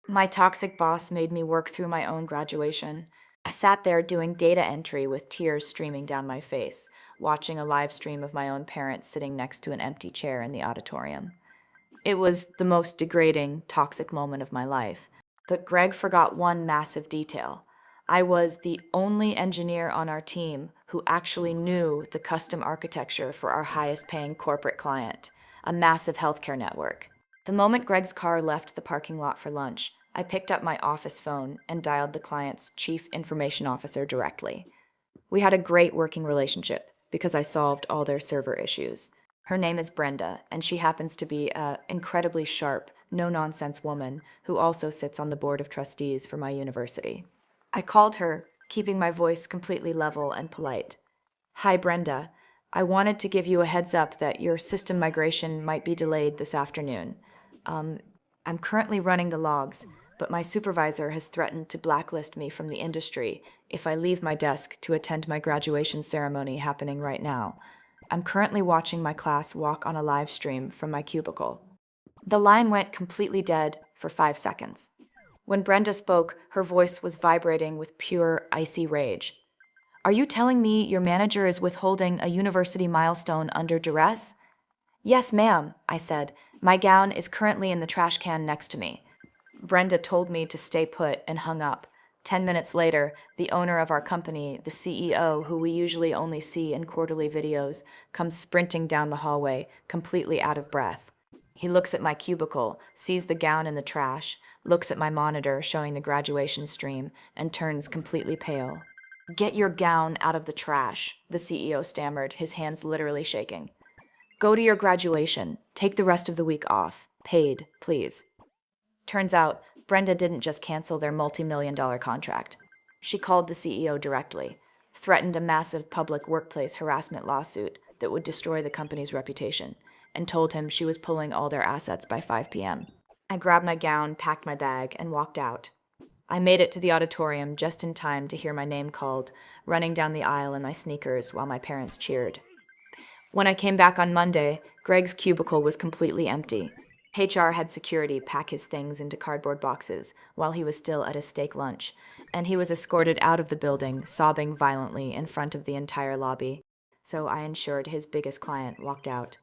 My toxic boss made me work through my own graduation. I sat there doing data entry with tears streaming down my face, watching a live stream of my own parents sitting next to an empty chair in the auditorium. It was the most degrading, toxic moment of my life. But Greg forgot one massive detail. I was the only engineer on our team who actually knew the custom architecture for our highest paying corporate client, a massive healthcare network. The moment Greg's car left the parking lot for lunch, I picked up my office phone and dialed the client's chief information officer directly. We had a great working relationship because I solved all their server issues. Her name is Brenda, and she happens to be a incredibly sharp, no-nonsense woman who also sits on the board of trustees for my university. I called her, keeping my voice completely level and polite. Hi, Brenda. I wanted to give you a heads up that your system migration might be delayed this afternoon. Um, I'm currently running the logs, but my supervisor has threatened to blacklist me from the industry if I leave my desk to attend my graduation ceremony happening right now. I'm currently watching my class walk on a live stream from my cubicle. The line went completely dead for 5 seconds. When Brenda spoke, her voice was vibrating with pure, icy rage. Are you telling me your manager is withholding a university milestone under duress? Yes, ma'am, I said. My gown is currently in the trash can next to me. Brenda told me to stay put and hung up. 10 minutes later, the owner of our company, the CEO, who we usually only see in quarterly videos, comes sprinting down the hallway, completely out of breath. He looks at my cubicle, sees the gown in the trash, looks at my monitor showing the graduation stream, and turns completely pale. Get your gown out of the trash, the CEO stammered, his hands literally shaking. Go to your graduation. Take the rest of the week off. Paid, please. Turns out, Brenda didn't just cancel their multi-million-dollar contract. She called the CEO directly, threatened a massive public workplace harassment lawsuit that would destroy the company's reputation, and told him she was pulling all their assets by 5 p.m. I grabbed my gown, packed my bag, and walked out. I made it to the auditorium just in time to hear my name called, running down the aisle in my sneakers while my parents cheered. When I came back on Monday, Greg's cubicle was completely empty. HR had security pack his things into cardboard boxes while he was still at his steak lunch, and he was escorted out of the building, sobbing violently in front of the entire lobby. So I ensured his biggest client walked out.